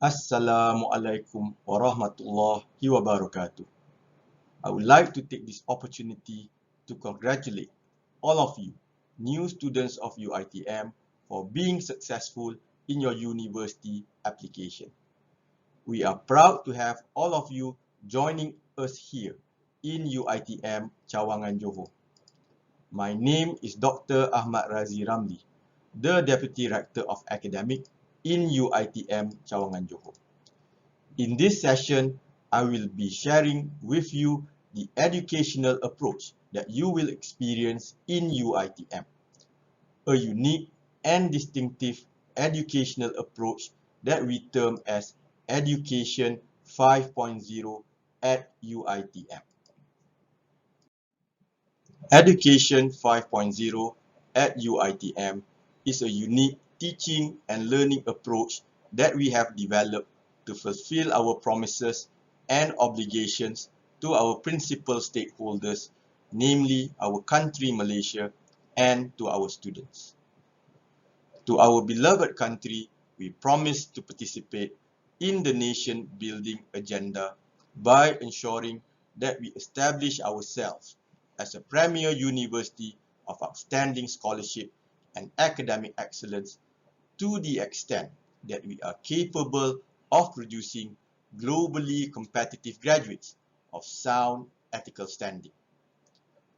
Assalamualaikum warahmatullahi wabarakatuh. I would like to take this opportunity to congratulate all of you, new students of UiTM, for being successful in your university application. We are proud to have all of you joining us here in UiTM Cawangan Johor. My name is Dr. Ahmad Razi Ramli, the Deputy Rector of Academic in UiTM Cawangan Johor. In this session, I will be sharing with you the educational approach that you will experience in UiTM, a unique and distinctive educational approach that we term as Education 5.0 at UiTM. Education 5.0 at UiTM is a unique teaching and learning approach that we have developed to fulfill our promises and obligations to our principal stakeholders, namely our country Malaysia, and to our students. To our beloved country, we promise to participate in the nation-building agenda by ensuring that we establish ourselves as a premier university of outstanding scholarship and academic excellence to the extent that we are capable of producing globally competitive graduates of sound ethical standing.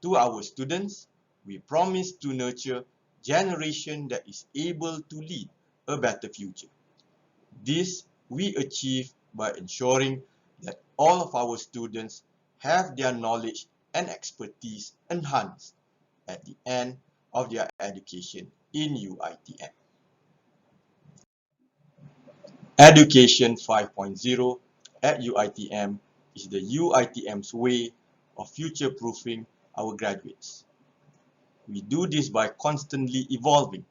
To our students, we promise to nurture generation that is able to lead a better future. This we achieve by ensuring that all of our students have their knowledge and expertise enhanced at the end of their education in UiTM. Education 5.0 at UiTM is the UiTM's way of future-proofing our graduates. We do this by constantly evolving,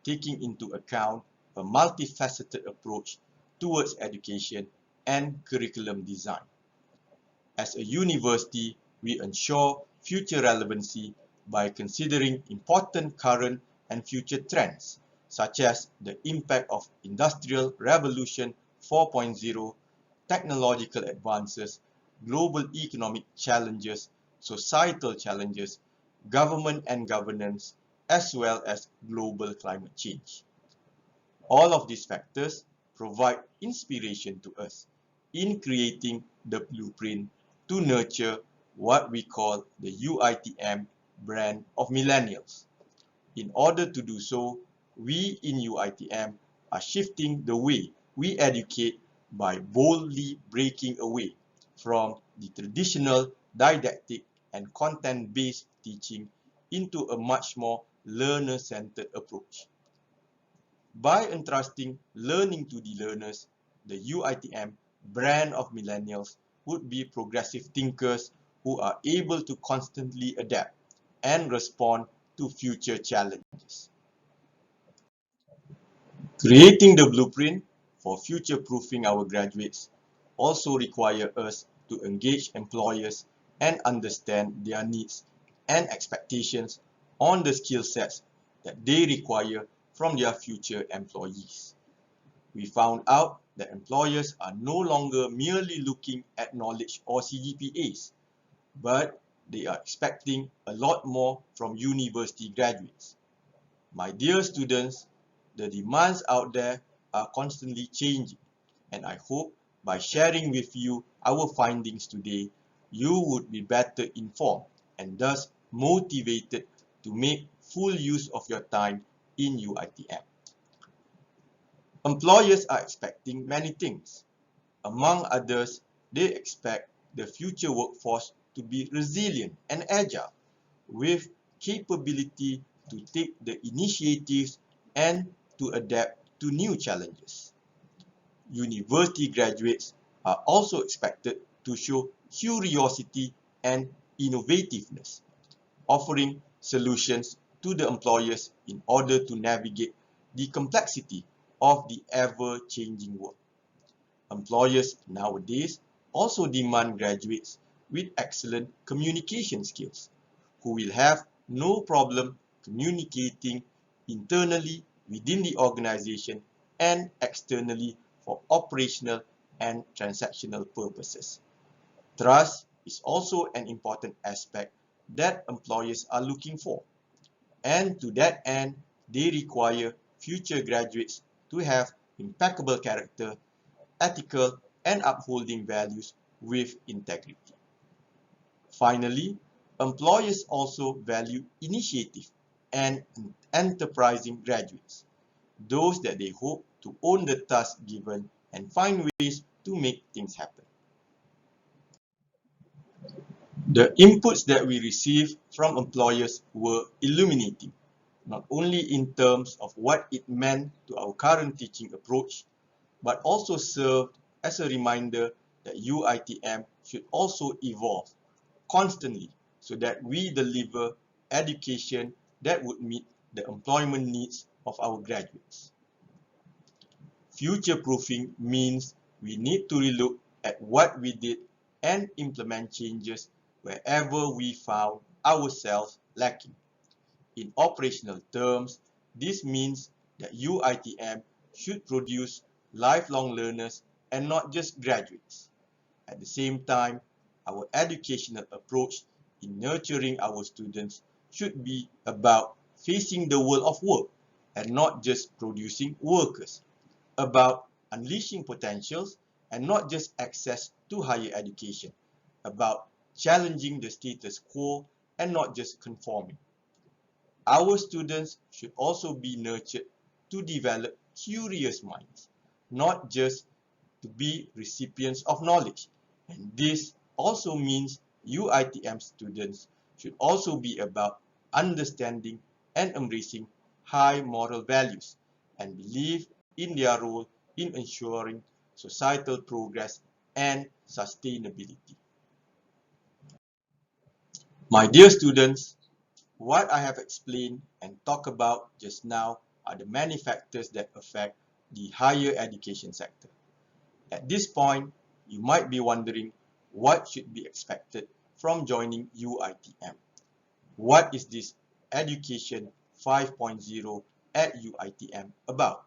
taking into account a multifaceted approach towards education and curriculum design. As a university, we ensure future relevancy by considering important current and future trends, such as the impact of Industrial Revolution 4.0, technological advances, global economic challenges, societal challenges, government and governance, as well as global climate change. All of these factors provide inspiration to us in creating the blueprint to nurture what we call the UiTM brand of millennials. In order to do so, we in UiTM are shifting the way we educate by boldly breaking away from the traditional didactic and content-based teaching into a much more learner-centered approach. By entrusting learning to the learners, the UiTM brand of millennials would be progressive thinkers who are able to constantly adapt and respond to future challenges. Creating the blueprint for future-proofing our graduates also require us to engage employers and understand their needs and expectations on the skill sets that they require from their future employees. We found out that employers are no longer merely looking at knowledge or CGPAs, but they are expecting a lot more from university graduates. My dear students, the demands out there are constantly changing, and I hope by sharing with you our findings today, you would be better informed and thus motivated to make full use of your time in UiTM. Employers are expecting many things. Among others, they expect the future workforce to be resilient and agile, with capability to take the initiatives and to adapt to new challenges. University graduates are also expected to show curiosity and innovativeness, offering solutions to the employers in order to navigate the complexity of the ever-changing world. Employers nowadays also demand graduates with excellent communication skills, who will have no problem communicating internally within the organization and externally for operational and transactional purposes. Trust is also an important aspect that employers are looking for, and to that end, they require future graduates to have impeccable character, ethical, and upholding values with integrity. Finally, employers also value initiative and enterprising graduates, those that they hope to own the task given and find ways to make things happen. The inputs that we received from employers were illuminating, not only in terms of what it meant to our current teaching approach, but also served as a reminder that UiTM should also evolve constantly so that we deliver education that would meet the employment needs of our graduates. Future-proofing means we need to relook at what we did and implement changes wherever we found ourselves lacking. In operational terms, this means that UiTM should produce lifelong learners and not just graduates. At the same time, our educational approach in nurturing our students should be about facing the world of work and not just producing workers, about unleashing potentials and not just access to higher education, about challenging the status quo and not just conforming. Our students should also be nurtured to develop curious minds, not just to be recipients of knowledge. And this also means UiTM students should also be about understanding and embracing high moral values and believe in their role in ensuring societal progress and sustainability. My dear students, what I have explained and talked about just now are the many factors that affect the higher education sector. At this point, you might be wondering what should be expected from joining UiTM. What is this Education 5.0 at UiTM about?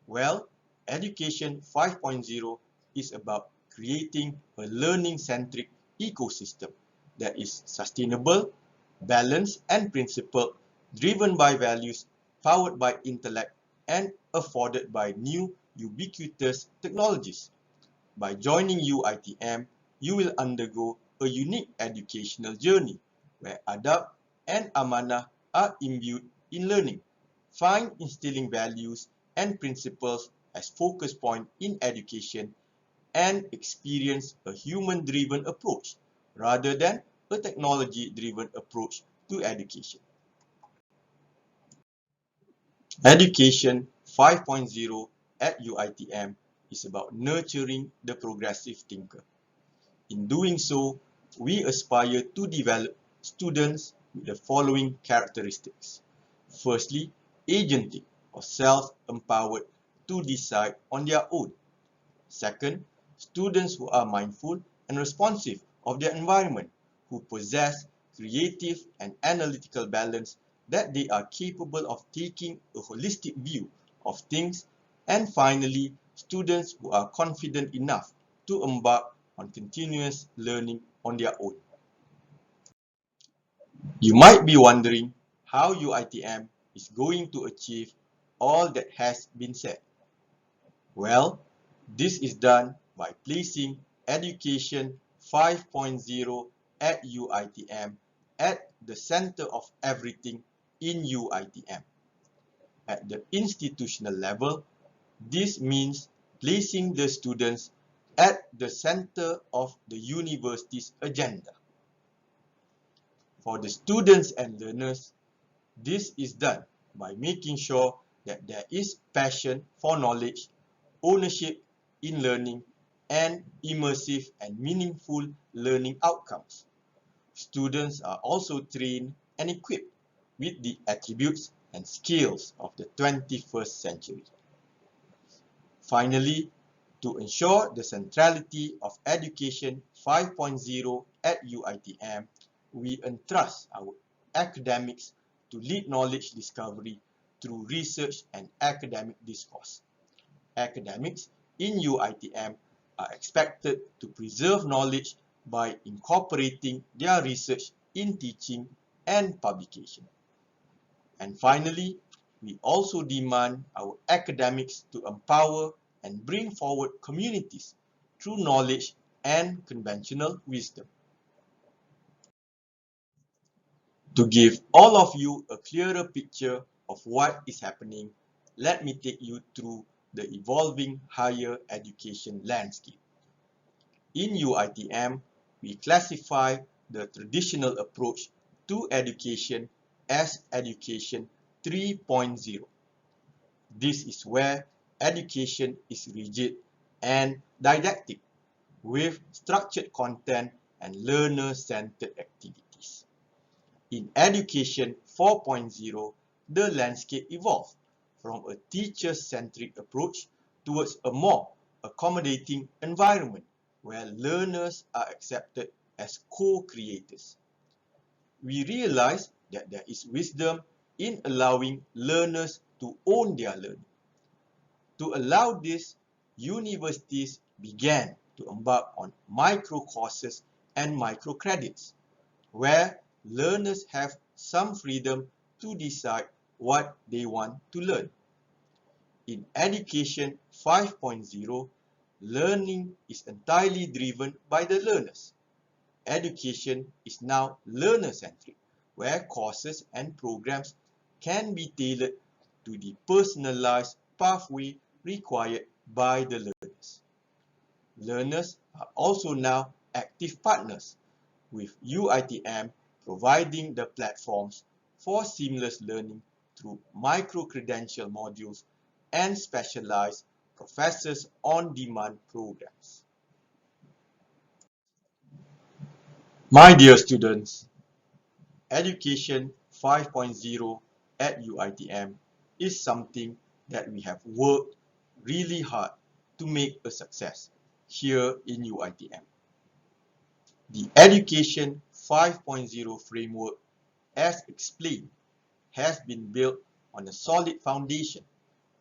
Well, Education 5.0 is about creating a learning-centric ecosystem that is sustainable, balanced, and principled, driven by values, powered by intellect, and afforded by new ubiquitous technologies. By joining UiTM, you will undergo a unique educational journey where adab and amanah are imbued in learning. Find instilling values and principles as focus point in education and experience a human-driven approach rather than a technology-driven approach to education. Education 5.0 at UiTM is about nurturing the progressive thinker. In doing so, we aspire to develop students with the following characteristics. Firstly, agentic or self-empowered to decide on their own. Second, students who are mindful and responsive of their environment, who possess creative and analytical balance, that they are capable of taking a holistic view of things. And finally, students who are confident enough to embark on continuous learning on their own. You might be wondering how UiTM is going to achieve all that has been said. Well, this is done by placing Education 5.0 at UiTM at the center of everything in UiTM. At the institutional level, this means placing the students at the center of the university's agenda. For the students and learners, this is done by making sure that there is passion for knowledge, ownership in learning, and immersive and meaningful learning outcomes. Students are also trained and equipped with the attributes and skills of the 21st century. Finally, to ensure the centrality of Education 5.0 at UiTM, we entrust our academics to lead knowledge discovery through research and academic discourse. Academics in UiTM are expected to preserve knowledge by incorporating their research in teaching and publication. And finally, we also demand our academics to empower and bring forward communities through knowledge and conventional wisdom. To give all of you a clearer picture of what is happening, let me take you through the evolving higher education landscape. In UiTM, we classify the traditional approach to education as Education 3.0. This is where education is rigid and didactic, with structured content and learner-centered activities. In Education 4.0, the landscape evolved from a teacher-centric approach towards a more accommodating environment where learners are accepted as co-creators. We realize that there is wisdom in allowing learners to own their learning. To allow this, universities began to embark on micro-courses and micro-credits, where learners have some freedom to decide what they want to learn. In Education 5.0, learning is entirely driven by the learners. Education is now learner-centric, where courses and programs can be tailored to the personalized pathway required by the learners. Learners are also now active partners, with UiTM providing the platforms for seamless learning through micro-credential modules and specialized professors on-demand programs. My dear students, Education 5.0 at UiTM is something that we have worked really hard to make a success here in UiTM. The Education 5.0 framework, as explained, has been built on a solid foundation,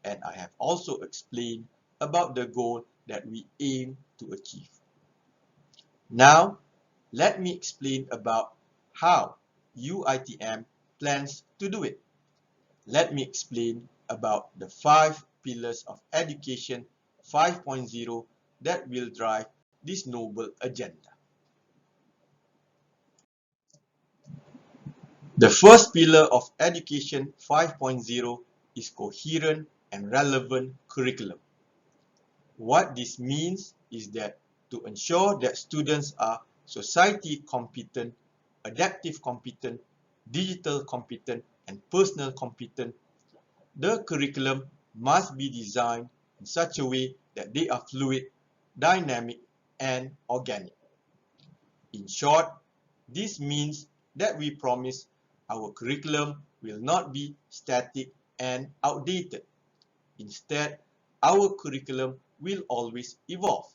and I have also explained about the goal that we aim to achieve. Now, let me explain about how UiTM plans to do it. Let me explain about the 5 pillars of Education 5.0 that will drive this noble agenda. The first pillar of Education 5.0 is coherent and relevant curriculum. What this means is that to ensure that students are society competent, adaptive competent, digital competent, and personal competent, the curriculum must be designed in such a way that they are fluid, dynamic, and organic. In short, this means that we promise our curriculum will not be static and outdated. Instead, our curriculum will always evolve.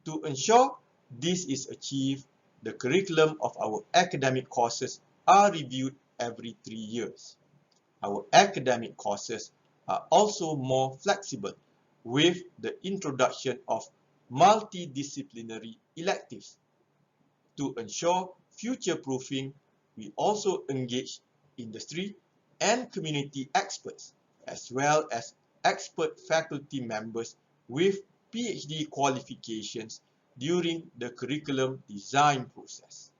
To ensure this is achieved, the curriculum of our academic courses are reviewed every 3 years. Our academic courses are also more flexible with the introduction of multidisciplinary electives. To ensure future-proofing, we also engage industry and community experts, as well as expert faculty members with PhD qualifications during the curriculum design process.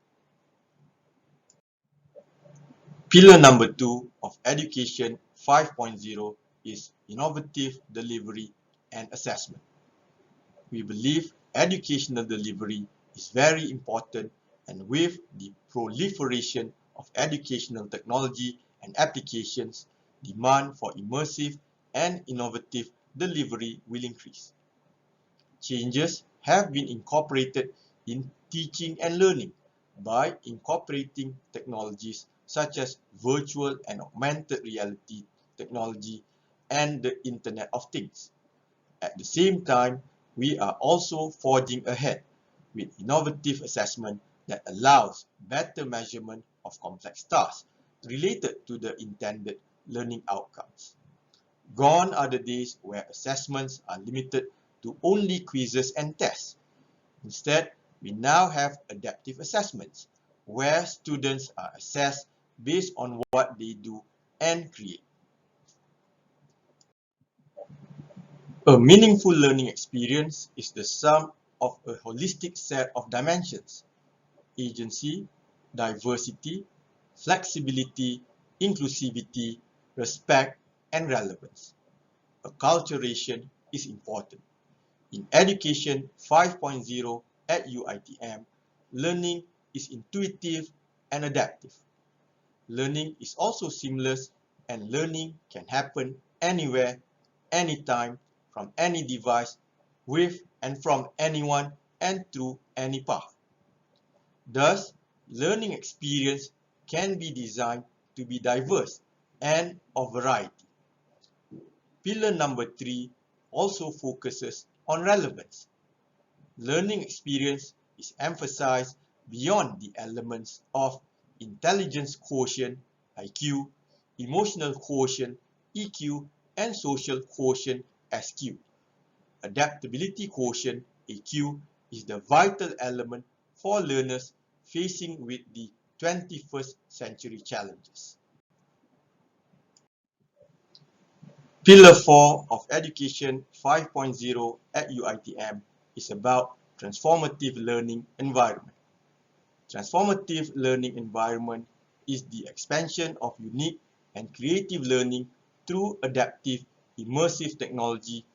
Pillar number 2 of Education 5.0 is innovative delivery and assessment. We believe educational delivery is very important, and with the proliferation of educational technology and applications, demand for immersive and innovative delivery will increase. Changes have been incorporated in teaching and learning by incorporating technologies such as virtual and augmented reality technology and the Internet of Things. At the same time, we are also forging ahead with innovative assessment that allows better measurement of complex tasks related to the intended learning outcomes. Gone are the days where assessments are limited to only quizzes and tests. Instead, we now have adaptive assessments, where students are assessed based on what they do and create. A meaningful learning experience is the sum of a holistic set of dimensions: agency, diversity, flexibility, inclusivity, respect, and relevance. Acculturation is important. In Education 5.0 at UiTM, learning is intuitive and adaptive. Learning is also seamless, and learning can happen anywhere, anytime, from any device, with and from anyone, and through any path. Thus, learning experience can be designed to be diverse and of variety. Pillar number 3 also focuses on relevance. Learning experience is emphasized beyond the elements of intelligence quotient, IQ, emotional quotient, EQ, and social quotient, SQ. Adaptability quotient, AQ, is the vital element for learners facing with the 21st century challenges. Pillar 4 of Education 5.0 at UiTM is about transformative learning environment. Transformative learning environment is the expansion of unique and creative learning through adaptive, immersive technology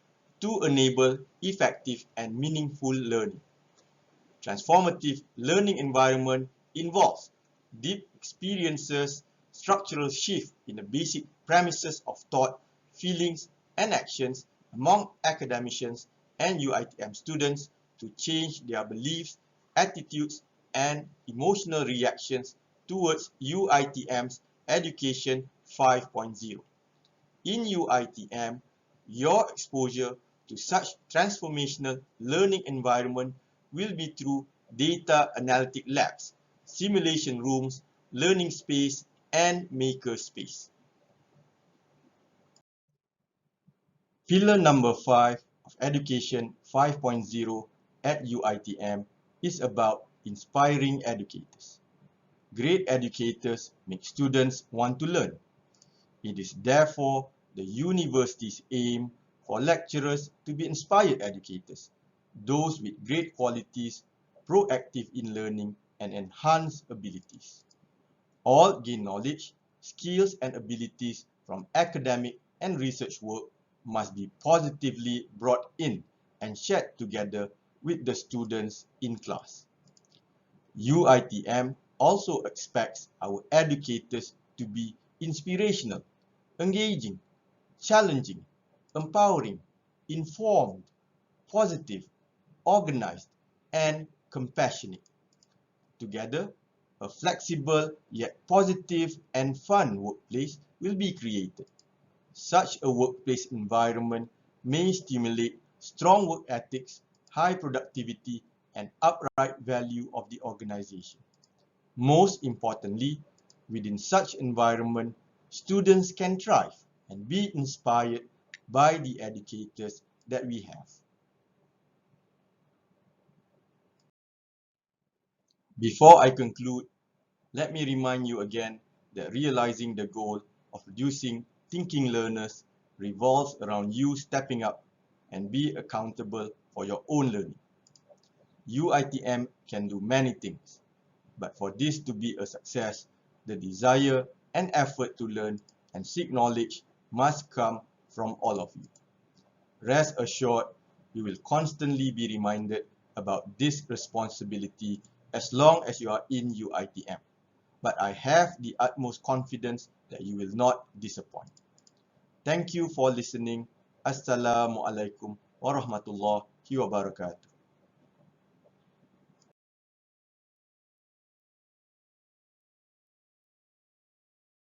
to enable effective and meaningful learning. Transformative learning environment involves deep experiences, structural shift in the basic premises of thought, feelings, and actions among academicians and UiTM students to change their beliefs, attitudes, and emotional reactions towards UiTM's Education 5.0. In UiTM, your exposure to such transformational learning environment will be through data analytic labs, simulation rooms, learning space, and maker space. Pillar number 5 of Education 5.0 at UiTM is about inspiring educators. Great educators make students want to learn. It is therefore the university's aim for lecturers to be inspired educators, those with great qualities, proactive in learning, and enhanced abilities. All gain knowledge, skills, and abilities from academic and research work must be positively brought in and shared together with the students in class. UiTM also expects our educators to be inspirational, engaging, challenging, empowering, informed, positive, organized, and compassionate. Together, a flexible yet positive and fun workplace will be created. Such a workplace environment may stimulate strong work ethics, high productivity, and upright value of the organization. Most importantly, within such environment, students can thrive and be inspired by the educators that we have. Before I conclude, let me remind you again that realizing the goal of producing thinking learners revolves around you stepping up and be accountable for your own learning. UiTM can do many things, but for this to be a success, the desire and effort to learn and seek knowledge must come from all of you. Rest assured, you will constantly be reminded about this responsibility as long as you are in UiTM. But I have the utmost confidence that you will not disappoint. Thank you for listening. Assalamualaikum warahmatullahi wabarakatuh.